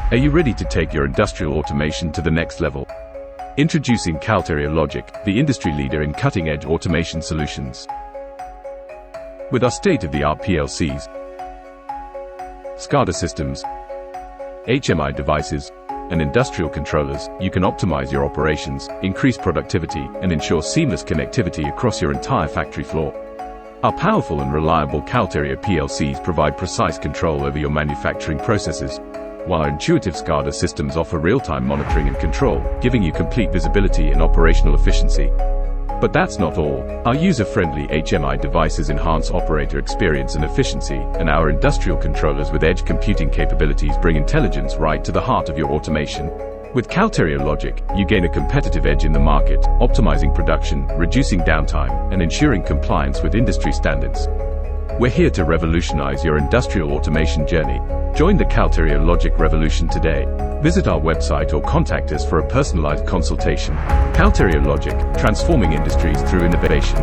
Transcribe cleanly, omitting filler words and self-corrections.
Are you ready to take your industrial automation to the next level? Introducing Calterio Logic, the industry leader in cutting-edge automation solutions. With our state-of-the-art PLCs, SCADA systems, HMI devices, and industrial controllers, you can optimize your operations, increase productivity, and ensure seamless connectivity across your entire factory floor. Our powerful and reliable Calterio PLCs provide precise control over your manufacturing processes, while our intuitive SCADA systems offer real-time monitoring and control, giving you complete visibility and operational efficiency. But that's not all. Our user-friendly HMI devices enhance operator experience and efficiency, and our industrial controllers with edge computing capabilities bring intelligence right to the heart of your automation. With Calterio Logic, you gain a competitive edge in the market, optimizing production, reducing downtime, and ensuring compliance with industry standards. We're here to revolutionize your industrial automation journey. Join the Calterio Logic revolution today. Visit our website or contact us for a personalized consultation. Calterio Logic, transforming industries through innovation.